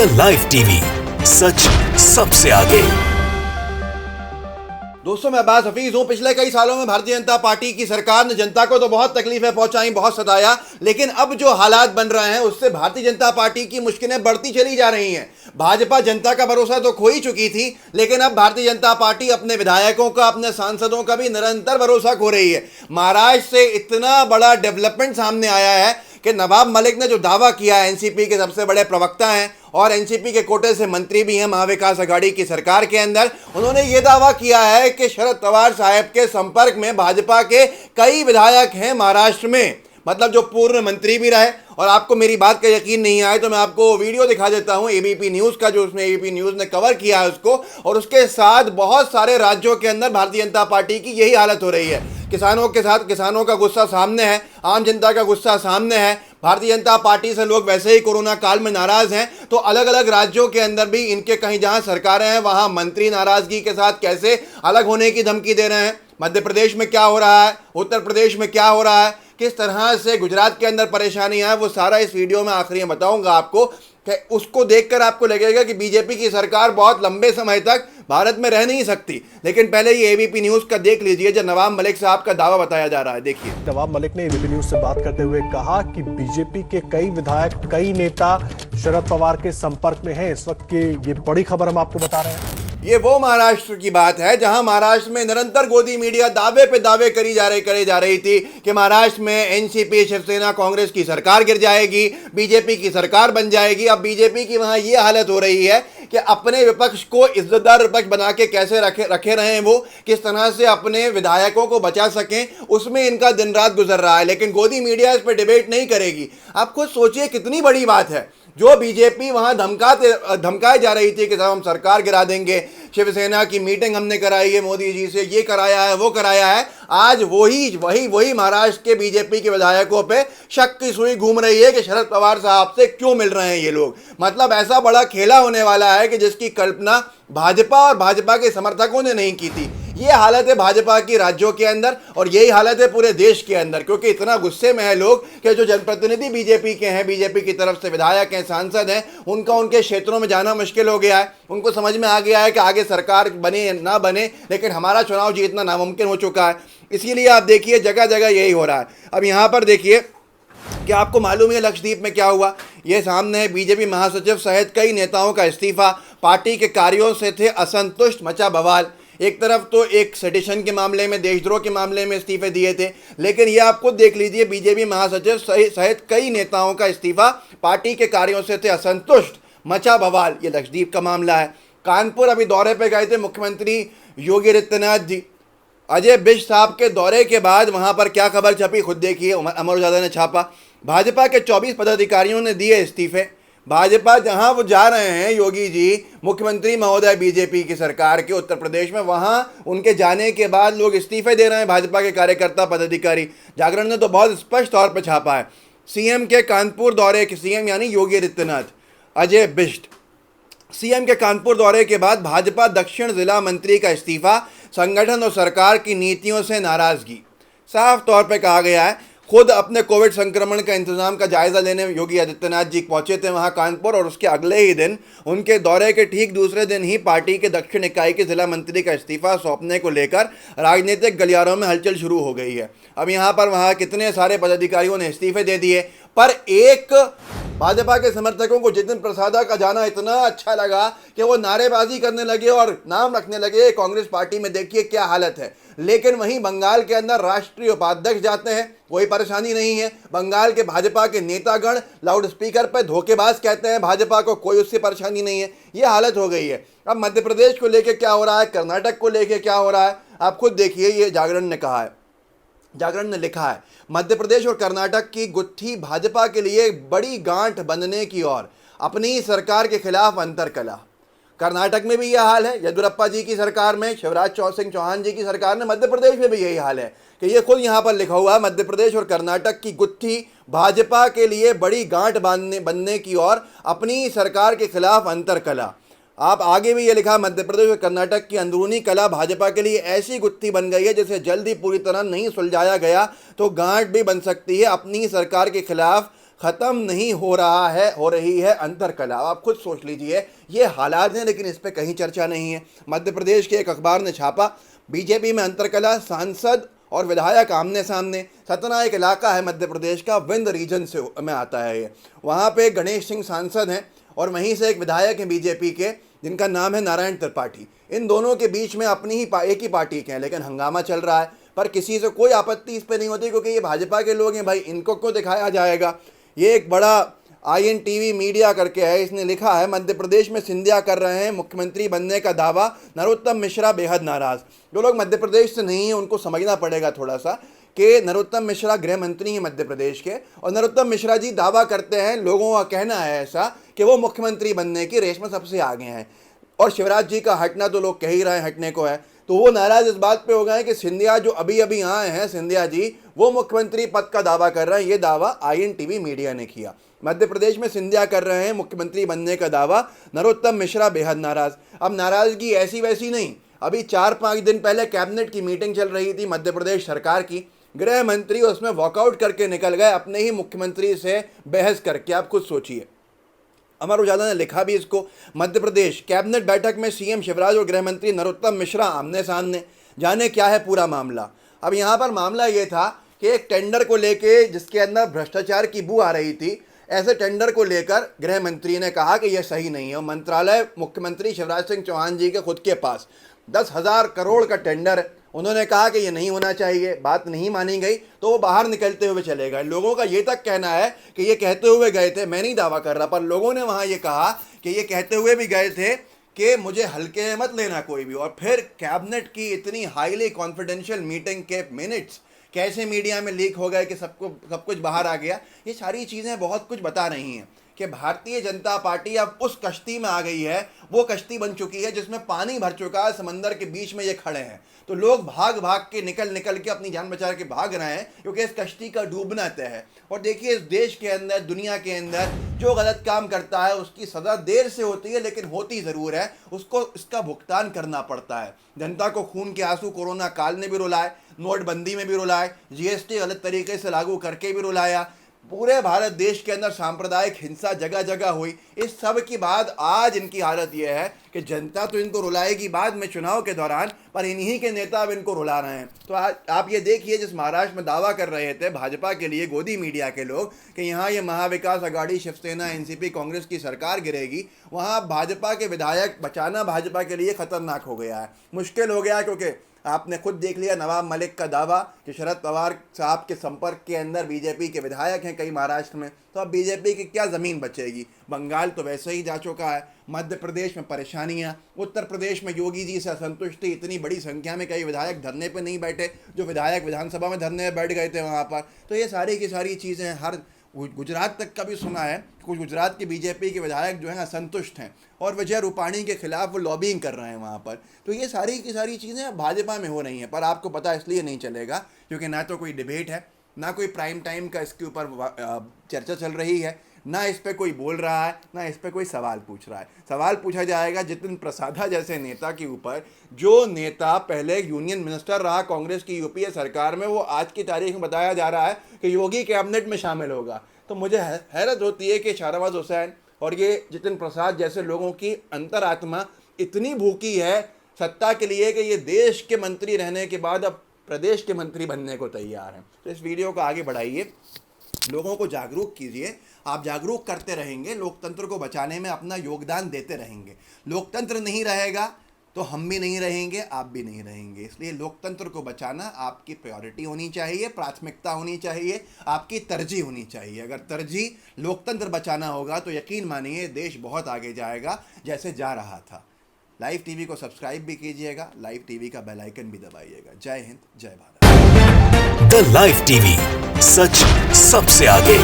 India live TV, सच सबसे आगे। दोस्तों, मैं अब्बास हफीज हूं। पिछले कई सालों में भारतीय जनता पार्टी की सरकार ने जनता को तो बहुत तकलीफें पहुंचाई, बहुत सताया, लेकिन अब जो हालात बन रहे हैं उससे भारतीय जनता पार्टी की मुश्किलें बढ़ती चली जा रही हैं। भाजपा जनता का भरोसा तो खो ही चुकी थी, लेकिन अब भारतीय जनता पार्टी अपने विधायकों का, अपने सांसदों का भी निरंतर भरोसा खो रही है। महाराष्ट्र से इतना बड़ा डेवलपमेंट सामने आया है कि नवाब मलिक ने जो दावा किया है, एनसीपी के सबसे बड़े प्रवक्ता हैं और एनसीपी के कोटे से मंत्री भी हैं महाविकास आघाड़ी की सरकार के अंदर, उन्होंने ये दावा किया है कि शरद पवार साहब के संपर्क में भाजपा के कई विधायक हैं महाराष्ट्र में, मतलब जो पूर्व मंत्री भी रहे। और आपको मेरी बात का यकीन नहीं आए तो मैं आपको वीडियो दिखा देता हूं एबीपी न्यूज़ का, जो उसमें एबीपी न्यूज़ ने कवर किया है उसको। और उसके साथ बहुत सारे राज्यों के अंदर भारतीय जनता पार्टी की यही हालत हो रही है। किसानों के साथ किसानों का गुस्सा सामने है, आम जनता का गुस्सा सामने है। भारतीय जनता पार्टी से लोग वैसे ही कोरोना काल में नाराज हैं, तो अलग अलग राज्यों के अंदर भी इनके कहीं जहां सरकारें हैं वहां मंत्री नाराजगी के साथ कैसे अलग होने की धमकी दे रहे हैं। मध्य प्रदेश में क्या हो रहा है, उत्तर प्रदेश में क्या हो रहा है, किस तरह से गुजरात के अंदर परेशानियां हैं, वो सारा इस वीडियो में आखिरी में बताऊंगा आपको। कि उसको देखकर आपको लगेगा कि बीजेपी की सरकार बहुत लंबे समय तक भारत में रह नहीं सकती। लेकिन पहले ये एबीपी न्यूज़ का देख लीजिए, जो नवाब मलिक साहब का दावा बताया जा रहा है। देखिए, नवाब मलिक ने एबीपी न्यूज़ से बात करते हुए कहा कि बीजेपी के कई विधायक, कई नेता शरद पवार के संपर्क में हैं। इस वक्त की ये बड़ी खबर हम आपको बता रहे हैं। ये वो महाराष्ट्र की बात है जहां महाराष्ट्र में निरंतर गोदी मीडिया दावे पे दावे करे जा रही थी कि महाराष्ट्र में एनसीपी, शिवसेना, कांग्रेस की सरकार गिर जाएगी, बीजेपी की सरकार बन जाएगी। अब बीजेपी की वहां ये हालत हो रही है कि अपने विपक्ष को इज्जतदार विपक्ष बना के कैसे रखे रहें, वो किस तरह से अपने विधायकों को बचा सकें, उसमें इनका दिन रात गुजर रहा है। लेकिन गोदी मीडिया इस पर डिबेट नहीं करेगी। आप खुद सोचिए कितनी बड़ी बात है। जो बीजेपी वहां धमकाई जा रही थी कि साहब हम सरकार गिरा देंगे, शिवसेना की मीटिंग हमने कराई है मोदी जी से, ये कराया है, वो कराया है, आज वही महाराष्ट्र के बीजेपी के विधायकों पे शक की सुई घूम रही है कि शरद पवार साहब से क्यों मिल रहे हैं ये लोग। मतलब ऐसा बड़ा खेला होने वाला है कि जिसकी कल्पना भाजपा और भाजपा के समर्थकों ने नहीं की थी। ये हालत है भाजपा की राज्यों के अंदर और यही हालत है पूरे देश के अंदर, क्योंकि इतना गुस्से में है लोग कि जो जनप्रतिनिधि बीजेपी के हैं, बीजेपी की तरफ से विधायक हैं, सांसद हैं, उनका उनके क्षेत्रों में जाना मुश्किल हो गया है। उनको समझ में आ गया है कि आगे सरकार बने ना बने, लेकिन हमारा चुनाव जीतना नामुमकिन हो चुका है। इसीलिए आप देखिए जगह जगह यही हो रहा है। अब यहाँ पर देखिए कि आपको मालूम है लक्षद्वीप में क्या हुआ। ये सामने है, बीजेपी महासचिव सहित कई नेताओं का इस्तीफा, पार्टी के कार्यों से थे असंतुष्ट, मचा बवाल। एक तरफ तो एक सेडिशन के मामले में, देशद्रोह के मामले में इस्तीफे दिए थे, लेकिन ये आपको देख लीजिए बीजेपी महासचिव सहित कई नेताओं का इस्तीफा, पार्टी के कार्यों से थे असंतुष्ट, मचा बवाल। ये लक्षद्वीप का मामला है। कानपुर अभी दौरे पे गए थे मुख्यमंत्री योगी आदित्यनाथ जी। अजय बिष्ट साहब के दौरे के बाद वहां पर क्या खबर छपी, खुद देखिए, अमर उजाला ने छापा। भाजपा के 24 पदाधिकारियों ने दिए इस्तीफे। भाजपा जहां वो जा रहे हैं, योगी जी मुख्यमंत्री महोदय बीजेपी की सरकार के उत्तर प्रदेश में, वहां उनके जाने के बाद लोग इस्तीफे दे रहे हैं, भाजपा के कार्यकर्ता पदाधिकारी। जागरण ने तो बहुत स्पष्ट तौर पर छापा है। सीएम के कानपुर दौरे के, सीएम यानी योगी आदित्यनाथ, अजय बिष्ट, सीएम के कानपुर दौरे के बाद भाजपा दक्षिण जिला मंत्री का इस्तीफा, संगठन और सरकार की नीतियों से नाराजगी। साफ तौर पर कहा गया है। खुद अपने कोविड संक्रमण का इंतजाम का जायजा लेने योगी आदित्यनाथ जी पहुंचे थे वहां कानपुर, और उसके अगले ही दिन, उनके दौरे के ठीक दूसरे दिन ही पार्टी के दक्षिण इकाई के जिला मंत्री का इस्तीफा सौंपने को लेकर राजनीतिक गलियारों में हलचल शुरू हो गई है। अब यहां पर वहां कितने सारे पदाधिकारियों ने इस्तीफे दे दिए, पर एक भाजपा के समर्थकों को जितिन प्रसाद का जाना इतना अच्छा लगा कि वो नारेबाजी करने लगे और नाम रखने लगे कांग्रेस पार्टी में। देखिए क्या हालत है। लेकिन वहीं बंगाल के अंदर राष्ट्रीय उपाध्यक्ष जाते हैं, कोई परेशानी नहीं है। बंगाल के भाजपा के नेतागण लाउड स्पीकर पर धोखेबाज कहते हैं भाजपा को, कोई उससे परेशानी नहीं है। ये हालत हो गई है। अब मध्य प्रदेश को लेकर क्या हो रहा है, कर्नाटक को लेकर क्या हो रहा है, आप खुद देखिए। ये जागरण ने कहा है, जागरण ने लिखा है, मध्य प्रदेश और कर्नाटक की गुत्थी भाजपा के लिए बड़ी गांठ बंधने की ओर, अपनी सरकार के खिलाफ अंतरकलह। कर्नाटक में भी यह हाल है, येदियुरप्पा जी की सरकार में, शिवराज सिंह चौहान जी की सरकार में। मध्य प्रदेश में भी यही हाल है कि ये खुद यहाँ पर लिखा हुआ है, मध्य प्रदेश और कर्नाटक की गुत्थी भाजपा के लिए बड़ी गांठ बनने की ओर, अपनी सरकार के खिलाफ अंतरकलह। आप आगे भी ये लिखा, मध्य प्रदेश और कर्नाटक की अंदरूनी कला भाजपा के लिए ऐसी गुत्थी बन गई है जिसे जल्दी पूरी तरह नहीं सुलझाया गया तो गांठ भी बन सकती है। अपनी सरकार के खिलाफ खत्म नहीं हो रहा है, हो रही है अंतरकलह। आप खुद सोच लीजिए, ये हालात हैं, लेकिन इस पे कहीं चर्चा नहीं है। मध्य प्रदेश के एक अखबार ने छापा, बीजेपी में अंतरकलह, सांसद और विधायक आमने सामने। सतना एक इलाका है मध्य प्रदेश का, विंध्य रीजन से में आता है ये। वहाँ पे गणेश सिंह सांसद हैं और वहीं से एक विधायक हैं बीजेपी के, जिनका नाम है नारायण त्रिपाठी। इन दोनों के बीच में अपनी ही एक ही पार्टी के हैं, लेकिन हंगामा चल रहा है। पर किसी से कोई आपत्ति इस पर नहीं होती, क्योंकि ये भाजपा के लोग हैं भाई, इनको क्यों दिखाया जाएगा। ये एक बड़ा INTV मीडिया करके है, इसने लिखा है, मध्य प्रदेश में सिंधिया कर रहे हैं मुख्यमंत्री बनने का दावा, नरोत्तम मिश्रा बेहद नाराज। जो लोग मध्य प्रदेश से नहीं हैं उनको समझना पड़ेगा थोड़ा सा कि नरोत्तम मिश्रा गृह मंत्री हैं मध्य प्रदेश के, और नरोत्तम मिश्रा जी दावा करते हैं, लोगों का कहना है ऐसा, कि वो मुख्यमंत्री बनने की रेस में सबसे आगे हैं। और शिवराज जी का हटना तो लोग कह ही रहे हैं हटने को है, तो वो नाराज इस बात पे हो गए हैं कि सिंधिया जो अभी अभी आए हैं, सिंधिया जी, वो मुख्यमंत्री पद का दावा कर रहे हैं। ये दावा INTV मीडिया ने किया। मध्य प्रदेश में सिंधिया कर रहे हैं मुख्यमंत्री बनने का दावा, नरोत्तम मिश्रा बेहद नाराज। अब नाराजगी ऐसी वैसी नहीं, अभी 4-5 दिन पहले कैबिनेट की मीटिंग चल रही थी मध्य प्रदेश सरकार की, गृह मंत्री उसमें वॉकआउट करके निकल गए, अपने ही मुख्यमंत्री से बहस करके। आप खुद सोचिए, अमर उजाला ने लिखा भी इसको, मध्य प्रदेश कैबिनेट बैठक में CM शिवराज और गृह मंत्री नरोत्तम मिश्रा आमने सामने, जाने क्या है पूरा मामला। अब यहाँ पर मामला ये था कि एक टेंडर को लेके, जिसके अंदर भ्रष्टाचार की बू आ रही थी, ऐसे टेंडर को लेकर गृह मंत्री ने कहा कि यह सही नहीं है। मंत्रालय मुख्यमंत्री शिवराज सिंह चौहान जी के खुद के पास 10,000 करोड़ का टेंडर है, उन्होंने कहा कि ये नहीं होना चाहिए। बात नहीं मानी गई तो वो बाहर निकलते हुए चले गए। लोगों का ये तक कहना है कि ये कहते हुए गए थे, मैं नहीं दावा कर रहा, पर लोगों ने वहाँ ये कहा कि ये कहते हुए भी गए थे कि मुझे हल्के में मत लेना कोई भी। और फिर कैबिनेट की इतनी हाईली कॉन्फिडेंशियल मीटिंग के मिनट्स कैसे मीडिया में लीक हो गए कि सब कुछ बाहर आ गया। ये सारी चीज़ें बहुत कुछ बता रही हैं कि भारतीय जनता पार्टी अब उस कश्ती में आ गई है, वो कश्ती बन चुकी है जिसमें पानी भर चुका है, समंदर के बीच में ये खड़े हैं। तो लोग भाग भाग के निकल के अपनी जान बचा के भाग रहे हैं, क्योंकि इस कश्ती का डूबना तय है। और देखिए, इस देश के अंदर, दुनिया के अंदर जो गलत काम करता है उसकी सज़ा देर से होती है, लेकिन होती ज़रूर है, उसको इसका भुगतान करना पड़ता है। जनता को खून के आंसू कोरोना काल ने भी रुलाए, नोटबंदी में भी रुलाए, GST गलत तरीके से लागू करके भी रुलाया, पूरे भारत देश के अंदर सांप्रदायिक हिंसा जगह जगह हुई। इस सब के बाद आज इनकी हालत यह है कि जनता तो इनको रुलाएगी बाद में चुनाव के दौरान, पर इन्हीं के नेता अब इनको रुला रहे हैं। तो आज आप ये देखिए, जिस महाराष्ट्र में दावा कर रहे थे भाजपा के लिए गोदी मीडिया के लोग कि यहाँ ये महाविकास अघाड़ी, शिवसेना, NCP, कांग्रेस की सरकार गिरेगी, वहाँ भाजपा के विधायक बचाना भाजपा के लिए खतरनाक हो गया है, मुश्किल हो गया। क्योंकि आपने खुद देख लिया नवाब मलिक का दावा कि शरद पवार साहब के संपर्क के अंदर बीजेपी के विधायक हैं कई महाराष्ट्र में, तो अब बीजेपी की क्या ज़मीन बचेगी। बंगाल तो वैसे ही जा चुका है, मध्य प्रदेश में परेशानियां, उत्तर प्रदेश में योगी जी से असंतुष्टि, इतनी बड़ी संख्या में कई विधायक धरने पर नहीं बैठे, जो विधायक विधानसभा में धरने में बैठ गए थे वहाँ पर। तो ये सारी की सारी चीज़ें, हर गुजरात तक का भी सुना है, कुछ गुजरात के बीजेपी के विधायक जो हैं असंतुष्ट हैं और विजय रूपाणी के खिलाफ वो लॉबिंग कर रहे हैं वहाँ पर। तो ये सारी की सारी चीज़ें भाजपा में हो रही हैं, पर आपको पता इसलिए नहीं चलेगा क्योंकि ना तो कोई डिबेट है, ना कोई प्राइम टाइम का इसके ऊपर चर्चा चल रही है, ना इस पर कोई बोल रहा है, ना इस पर कोई सवाल पूछ रहा है। सवाल पूछा जाएगा जितिन प्रसादा जैसे नेता के ऊपर, जो नेता पहले यूनियन मिनिस्टर रहा कांग्रेस की UPA सरकार में, वो आज की तारीख में बताया जा रहा है कि योगी कैबिनेट में शामिल होगा। तो मुझे हैरत होती है कि शाहनवाज हुसैन और ये जितिन प्रसाद जैसे लोगों की अंतरात्मा इतनी भूखी है सत्ता के लिए कि ये देश के मंत्री रहने के बाद अब प्रदेश के मंत्री बनने को तैयार हैं। तो इस वीडियो को आगे बढ़ाइए, लोगों को जागरूक कीजिए। आप जागरूक करते रहेंगे, लोकतंत्र को बचाने में अपना योगदान देते रहेंगे। लोकतंत्र नहीं रहेगा तो हम भी नहीं रहेंगे, आप भी नहीं रहेंगे। इसलिए लोकतंत्र को बचाना आपकी प्रायोरिटी होनी चाहिए, प्राथमिकता होनी चाहिए, आपकी तरजीह होनी चाहिए। अगर तरजीह लोकतंत्र बचाना होगा तो यकीन मानिए देश बहुत आगे जाएगा जैसे जा रहा था। लाइव टीवी को सब्सक्राइब भी कीजिएगा, लाइव टीवी का बेल आइकन भी दबाइएगा। जय हिंद, जय भारत। द लाइव टीवी, सच सबसे आगे।